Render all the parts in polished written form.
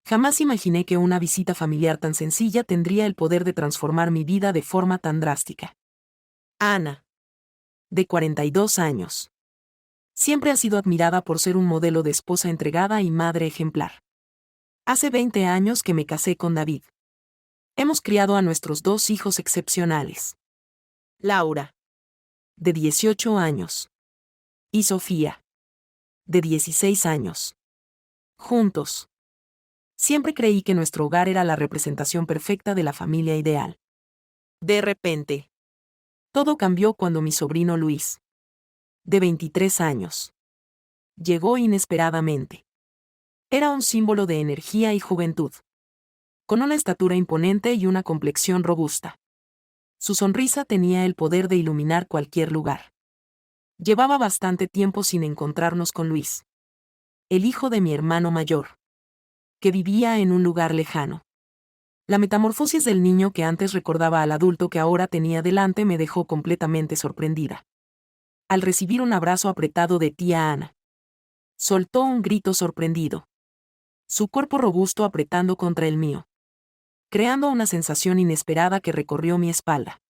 Jamás imaginé que una visita familiar tan sencilla tendría el poder de transformar mi vida de forma tan drástica. Ana, de 42 años. Siempre ha sido admirada por ser un modelo de esposa entregada y madre ejemplar. Hace 20 años que me casé con David. Hemos criado a nuestros 2 hijos excepcionales. Laura, de 18 años. Y Sofía, de 16 años. Juntos. Siempre creí que nuestro hogar era la representación perfecta de la familia ideal. De repente, todo cambió cuando mi sobrino Luis, de 23 años, llegó inesperadamente. Era un símbolo de energía y juventud, con una estatura imponente y una complexión robusta. Su sonrisa tenía el poder de iluminar cualquier lugar. Llevaba bastante tiempo sin encontrarnos con Luis, el hijo de mi hermano mayor, que vivía en un lugar lejano. La metamorfosis del niño que antes recordaba al adulto que ahora tenía delante me dejó completamente sorprendida. Al recibir un abrazo apretado de tía Ana, soltó un grito sorprendido. Su cuerpo robusto apretando contra el mío, creando una sensación inesperada que recorrió mi espalda.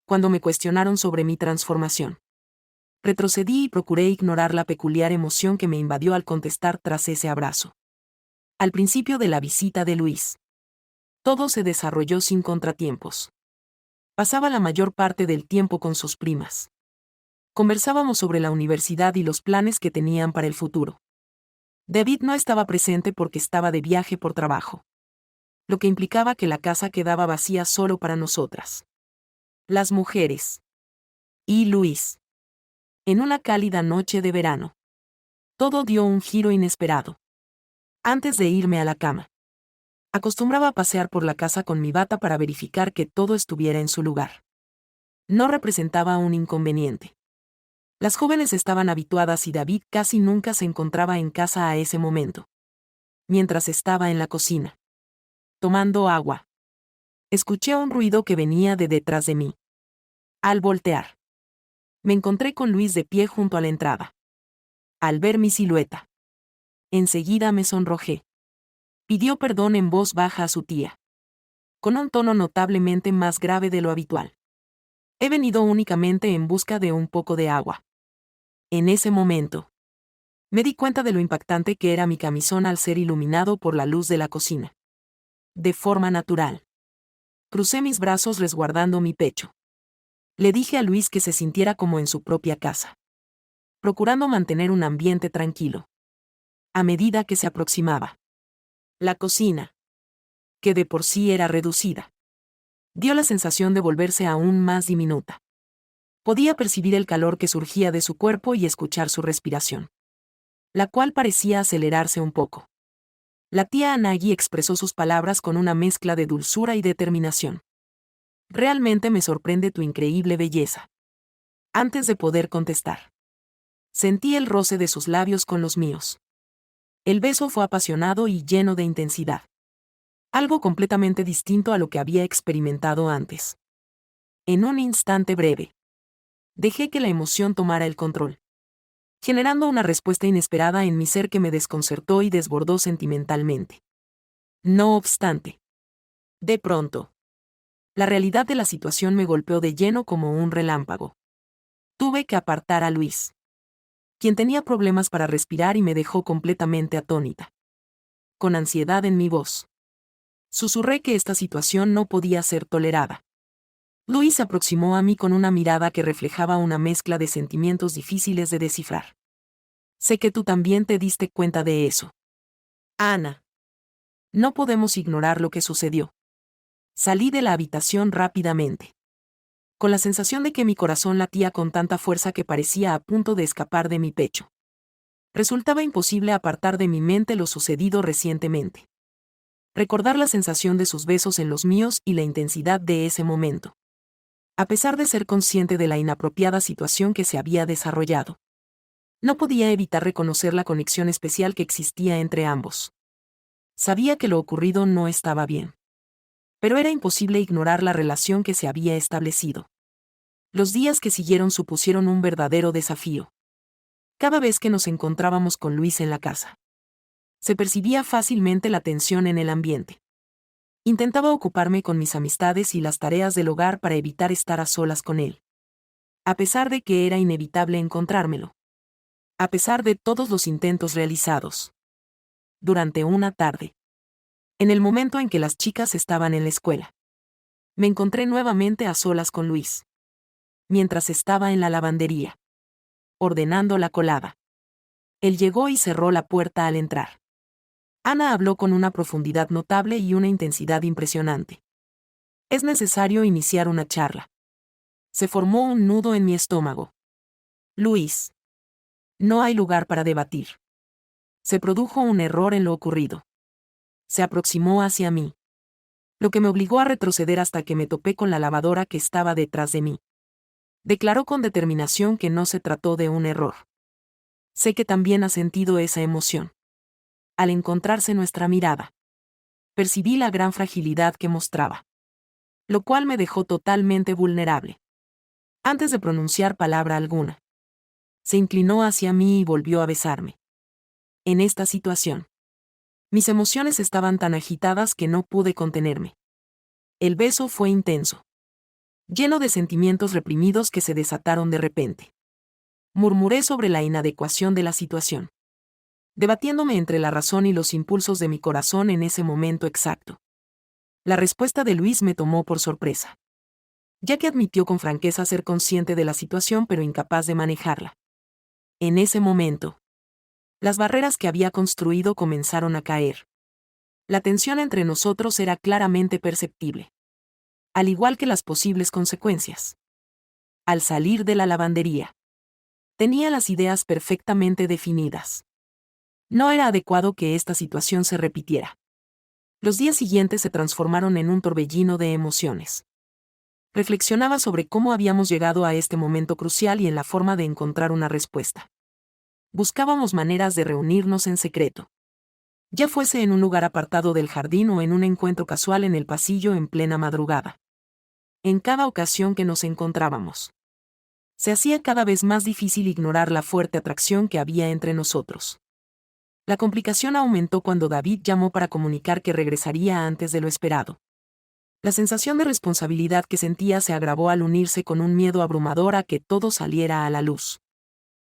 Cuando me cuestionaron sobre mi transformación, retrocedí y procuré ignorar la peculiar emoción que me invadió al contestar tras ese abrazo. Al principio de la visita de Luis, todo se desarrolló sin contratiempos. Pasaba la mayor parte del tiempo con sus primas. Conversábamos sobre la universidad y los planes que tenían para el futuro. David no estaba presente porque estaba de viaje por trabajo, lo que implicaba que la casa quedaba vacía solo para nosotras, las mujeres. Y Luis. En una cálida noche de verano, todo dio un giro inesperado. Antes de irme a la cama, acostumbraba a pasear por la casa con mi bata para verificar que todo estuviera en su lugar. No representaba un inconveniente. Las jóvenes estaban habituadas y David casi nunca se encontraba en casa a ese momento. Mientras estaba en la cocina, tomando agua, escuché un ruido que venía de detrás de mí. Al voltear, me encontré con Luis de pie junto a la entrada. Al ver mi silueta, enseguida me sonrojé. Pidió perdón en voz baja a su tía, con un tono notablemente más grave de lo habitual. He venido únicamente en busca de un poco de agua. En ese momento, me di cuenta de lo impactante que era mi camisón al ser iluminado por la luz de la cocina. De forma natural, crucé mis brazos resguardando mi pecho. Le dije a Luis que se sintiera como en su propia casa, procurando mantener un ambiente tranquilo. A medida que se aproximaba, la cocina, que de por sí era reducida, dio la sensación de volverse aún más diminuta. Podía percibir el calor que surgía de su cuerpo y escuchar su respiración, la cual parecía acelerarse un poco. La tía Anagi expresó sus palabras con una mezcla de dulzura y determinación. Realmente me sorprende tu increíble belleza. Antes de poder contestar, sentí el roce de sus labios con los míos. El beso fue apasionado y lleno de intensidad. Algo completamente distinto a lo que había experimentado antes. En un instante breve, dejé que la emoción tomara el control, generando una respuesta inesperada en mi ser que me desconcertó y desbordó sentimentalmente. No obstante, de pronto, la realidad de la situación me golpeó de lleno como un relámpago. Tuve que apartar a Luis, quien tenía problemas para respirar y me dejó completamente atónita. Con ansiedad en mi voz, susurré que esta situación no podía ser tolerada. Luis se aproximó a mí con una mirada que reflejaba una mezcla de sentimientos difíciles de descifrar. Sé que tú también te diste cuenta de eso. Ana. No podemos ignorar lo que sucedió. Salí de la habitación rápidamente, con la sensación de que mi corazón latía con tanta fuerza que parecía a punto de escapar de mi pecho. Resultaba imposible apartar de mi mente lo sucedido recientemente. Recordar la sensación de sus besos en los míos y la intensidad de ese momento. A pesar de ser consciente de la inapropiada situación que se había desarrollado, no podía evitar reconocer la conexión especial que existía entre ambos. Sabía que lo ocurrido no estaba bien, pero era imposible ignorar la relación que se había establecido. Los días que siguieron supusieron un verdadero desafío. Cada vez que nos encontrábamos con Luis en la casa, Se percibía fácilmente la tensión en el ambiente. Intentaba ocuparme con mis amistades y las tareas del hogar para evitar estar a solas con él. A pesar de que era inevitable encontrármelo. A pesar de todos los intentos realizados. Durante una tarde. En el momento en que las chicas estaban en la escuela. Me encontré nuevamente a solas con Luis. Mientras estaba en la lavandería. Ordenando la colada. Él llegó y cerró la puerta al entrar. Ana habló con una profundidad notable y una intensidad impresionante. Es necesario iniciar una charla. Se formó un nudo en mi estómago. Luis. No hay lugar para debatir. Se produjo un error en lo ocurrido. Se aproximó hacia mí. Lo que me obligó a retroceder hasta que me topé con la lavadora que estaba detrás de mí. Declaró con determinación que no se trató de un error. Sé que también ha sentido esa emoción. Al encontrarse nuestra mirada. Percibí la gran fragilidad que mostraba. Lo cual me dejó totalmente vulnerable. Antes de pronunciar palabra alguna. Se inclinó hacia mí y volvió a besarme. En esta situación. Mis emociones estaban tan agitadas que no pude contenerme. El beso fue intenso. Lleno de sentimientos reprimidos que se desataron de repente. Murmuré sobre la inadecuación de la situación. Debatiéndome entre la razón y los impulsos de mi corazón en ese momento exacto. La respuesta de Luis me tomó por sorpresa. Ya que admitió con franqueza ser consciente de la situación pero incapaz de manejarla. En ese momento. Las barreras que había construido comenzaron a caer. La tensión entre nosotros era claramente perceptible. Al igual que las posibles consecuencias. Al salir de la lavandería. Tenía las ideas perfectamente definidas. No era adecuado que esta situación se repitiera. Los días siguientes se transformaron en un torbellino de emociones. Reflexionaba sobre cómo habíamos llegado a este momento crucial y en la forma de encontrar una respuesta. Buscábamos maneras de reunirnos en secreto. Ya fuese en un lugar apartado del jardín o en un encuentro casual en el pasillo en plena madrugada. En cada ocasión que nos encontrábamos. Se hacía cada vez más difícil ignorar la fuerte atracción que había entre nosotros. La complicación aumentó cuando David llamó para comunicar que regresaría antes de lo esperado. La sensación de responsabilidad que sentía se agravó al unirse con un miedo abrumador a que todo saliera a la luz.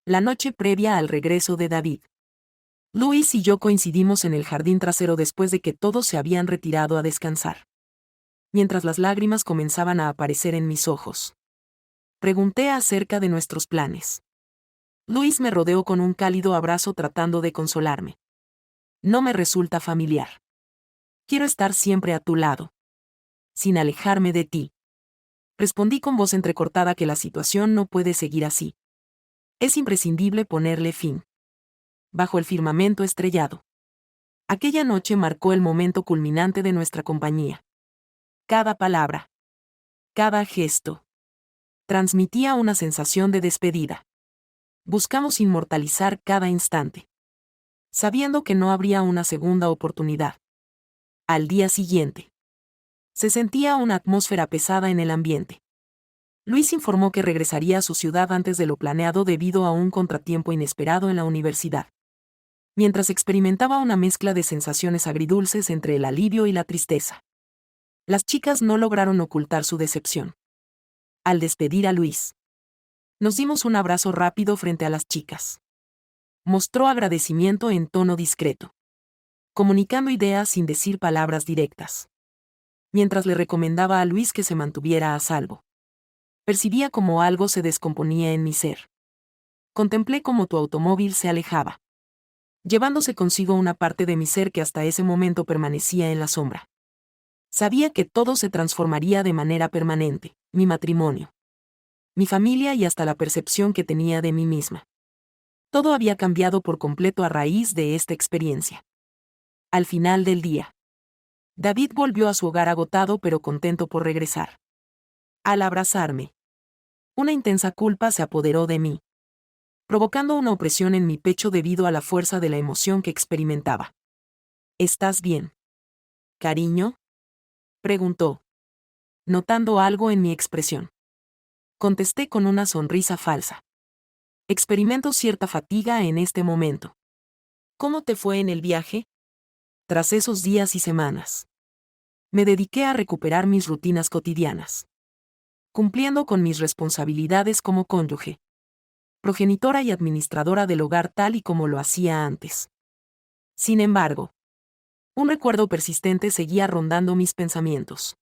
La noche previa al regreso de David. Luis y yo coincidimos en el jardín trasero después de que todos se habían retirado a descansar. Mientras las lágrimas comenzaban a aparecer en mis ojos. Pregunté acerca de nuestros planes. Luis me rodeó con un cálido abrazo tratando de consolarme. No me resulta familiar. Quiero estar siempre a tu lado. Sin alejarme de ti. Respondí con voz entrecortada que la situación no puede seguir así. Es imprescindible ponerle fin. Bajo el firmamento estrellado. Aquella noche marcó el momento culminante de nuestra compañía. Cada palabra. Cada gesto. Transmitía una sensación de despedida. Buscamos inmortalizar cada instante. Sabiendo que no habría una segunda oportunidad. Al día siguiente. Se sentía una atmósfera pesada en el ambiente. Luis informó que regresaría a su ciudad antes de lo planeado debido a un contratiempo inesperado en la universidad. Mientras experimentaba una mezcla de sensaciones agridulces entre el alivio y la tristeza. Las chicas no lograron ocultar su decepción. Al despedir a Luis. Nos dimos un abrazo rápido frente a las chicas. Mostró agradecimiento en tono discreto. Comunicando ideas sin decir palabras directas. Mientras le recomendaba a Luis que se mantuviera a salvo. Percibía como algo se descomponía en mi ser. Contemplé cómo tu automóvil se alejaba. Llevándose consigo una parte de mi ser que hasta ese momento permanecía en la sombra. Sabía que todo se transformaría de manera permanente, mi matrimonio. Mi familia y hasta la percepción que tenía de mí misma. Todo había cambiado por completo a raíz de esta experiencia. Al final del día. David volvió a su hogar agotado pero contento por regresar. Al abrazarme. Una intensa culpa se apoderó de mí. Provocando una opresión en mi pecho debido a la fuerza de la emoción que experimentaba. ¿Estás bien? ¿Cariño? Preguntó. Notando algo en mi expresión. Contesté con una sonrisa falsa. Experimento cierta fatiga en este momento. ¿Cómo te fue en el viaje? Tras esos días y semanas, me dediqué a recuperar mis rutinas cotidianas, cumpliendo con mis responsabilidades como cónyuge, progenitora y administradora del hogar tal y como lo hacía antes. Sin embargo, un recuerdo persistente seguía rondando mis pensamientos,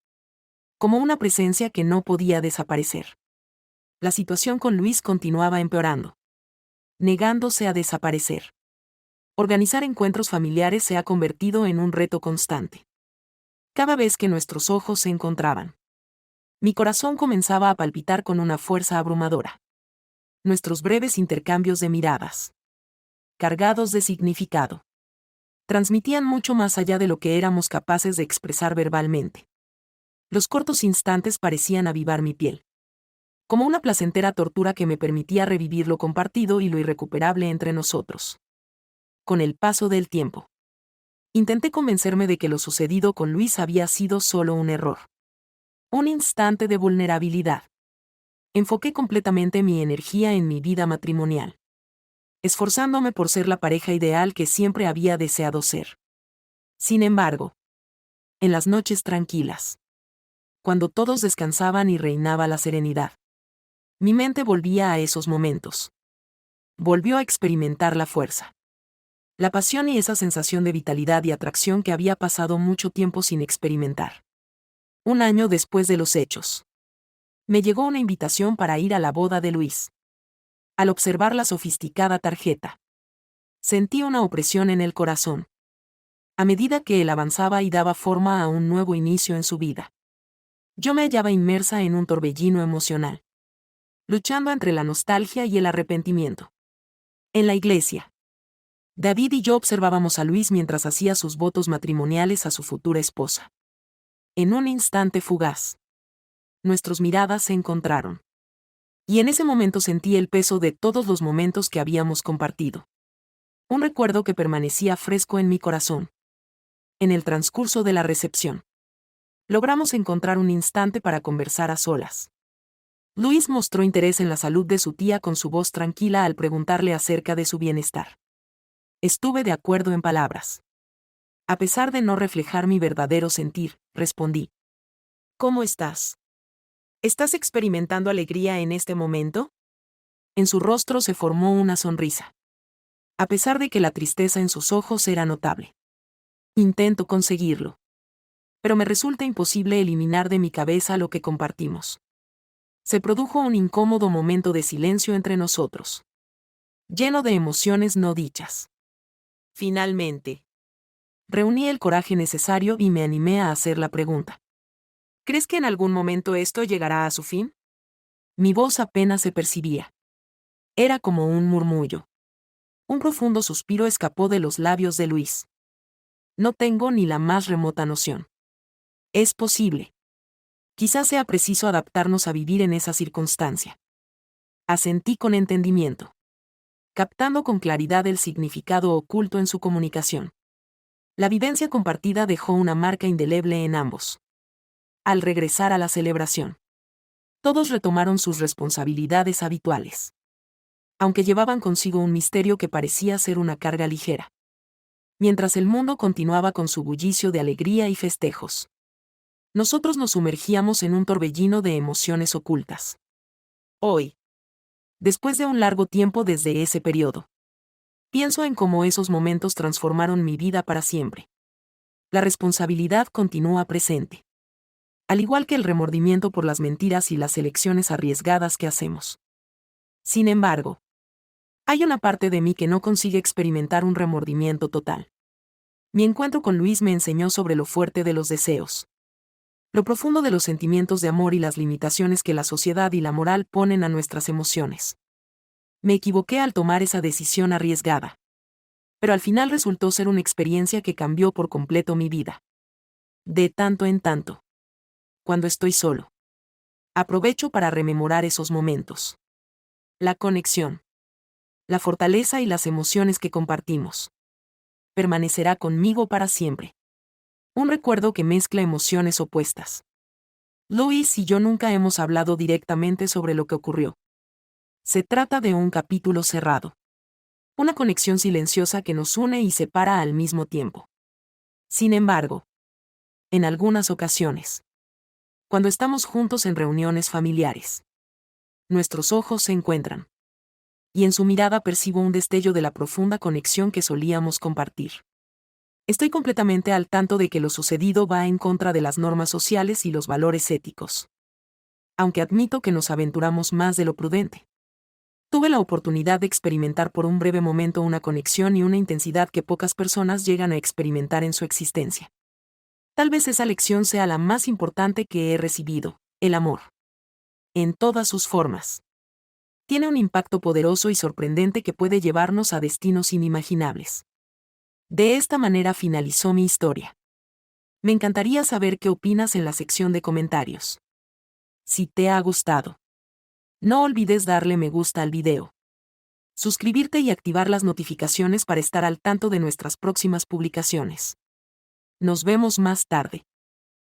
como una presencia que no podía desaparecer. La situación con Luis continuaba empeorando, negándose a desaparecer. Organizar encuentros familiares se ha convertido en un reto constante. Cada vez que nuestros ojos se encontraban, mi corazón comenzaba a palpitar con una fuerza abrumadora. Nuestros breves intercambios de miradas, cargados de significado, transmitían mucho más allá de lo que éramos capaces de expresar verbalmente. Los cortos instantes parecían avivar mi piel, como una placentera tortura que me permitía revivir lo compartido y lo irrecuperable entre nosotros. Con el paso del tiempo, intenté convencerme de que lo sucedido con Luis había sido solo un error. Un instante de vulnerabilidad. Enfoqué completamente mi energía en mi vida matrimonial, esforzándome por ser la pareja ideal que siempre había deseado ser. Sin embargo, en las noches tranquilas, cuando todos descansaban y reinaba la serenidad, mi mente volvía a esos momentos. Volvió a experimentar la fuerza, la pasión y esa sensación de vitalidad y atracción que había pasado mucho tiempo sin experimentar. Un año después de los hechos, me llegó una invitación para ir a la boda de Luis. Al observar la sofisticada tarjeta, sentí una opresión en el corazón. A medida que él avanzaba y daba forma a un nuevo inicio en su vida, yo me hallaba inmersa en un torbellino emocional, luchando entre la nostalgia y el arrepentimiento. En la iglesia, David y yo observábamos a Luis mientras hacía sus votos matrimoniales a su futura esposa. En un instante fugaz, nuestras miradas se encontraron. Y en ese momento sentí el peso de todos los momentos que habíamos compartido. Un recuerdo que permanecía fresco en mi corazón. En el transcurso de la recepción, logramos encontrar un instante para conversar a solas. Luis mostró interés en la salud de su tía con su voz tranquila al preguntarle acerca de su bienestar. Estuve de acuerdo en palabras. A pesar de no reflejar mi verdadero sentir, respondí. ¿Cómo estás? ¿Estás experimentando alegría en este momento? En su rostro se formó una sonrisa, a pesar de que la tristeza en sus ojos era notable. Intento conseguirlo, pero me resulta imposible eliminar de mi cabeza lo que compartimos. Se produjo un incómodo momento de silencio entre nosotros, lleno de emociones no dichas. Finalmente, reuní el coraje necesario y me animé a hacer la pregunta. ¿Crees que en algún momento esto llegará a su fin? Mi voz apenas se percibía. Era como un murmullo. Un profundo suspiro escapó de los labios de Luis. No tengo ni la más remota noción. Es posible. Quizás sea preciso adaptarnos a vivir en esa circunstancia. Asentí con entendimiento, captando con claridad el significado oculto en su comunicación. La vivencia compartida dejó una marca indeleble en ambos. Al regresar a la celebración, todos retomaron sus responsabilidades habituales, aunque llevaban consigo un misterio que parecía ser una carga ligera. Mientras el mundo continuaba con su bullicio de alegría y festejos, nosotros nos sumergíamos en un torbellino de emociones ocultas. Hoy, después de un largo tiempo desde ese periodo, pienso en cómo esos momentos transformaron mi vida para siempre. La responsabilidad continúa presente, al igual que el remordimiento por las mentiras y las elecciones arriesgadas que hacemos. Sin embargo, hay una parte de mí que no consigue experimentar un remordimiento total. Mi encuentro con Luis me enseñó sobre lo fuerte de los deseos, lo profundo de los sentimientos de amor y las limitaciones que la sociedad y la moral ponen a nuestras emociones. Me equivoqué al tomar esa decisión arriesgada, pero al final resultó ser una experiencia que cambió por completo mi vida. De tanto en tanto, cuando estoy solo, aprovecho para rememorar esos momentos. La conexión, la fortaleza y las emociones que compartimos permanecerá conmigo para siempre. Un recuerdo que mezcla emociones opuestas. Luis y yo nunca hemos hablado directamente sobre lo que ocurrió. Se trata de un capítulo cerrado. Una conexión silenciosa que nos une y separa al mismo tiempo. Sin embargo, en algunas ocasiones, cuando estamos juntos en reuniones familiares, nuestros ojos se encuentran. Y en su mirada percibo un destello de la profunda conexión que solíamos compartir. Estoy completamente al tanto de que lo sucedido va en contra de las normas sociales y los valores éticos. Aunque admito que nos aventuramos más de lo prudente. Tuve la oportunidad de experimentar por un breve momento una conexión y una intensidad que pocas personas llegan a experimentar en su existencia. Tal vez esa lección sea la más importante que he recibido, el amor. En todas sus formas. Tiene un impacto poderoso y sorprendente que puede llevarnos a destinos inimaginables. De esta manera finalizó mi historia. Me encantaría saber qué opinas en la sección de comentarios. Si te ha gustado, no olvides darle me gusta al video, suscribirte y activar las notificaciones para estar al tanto de nuestras próximas publicaciones. Nos vemos más tarde.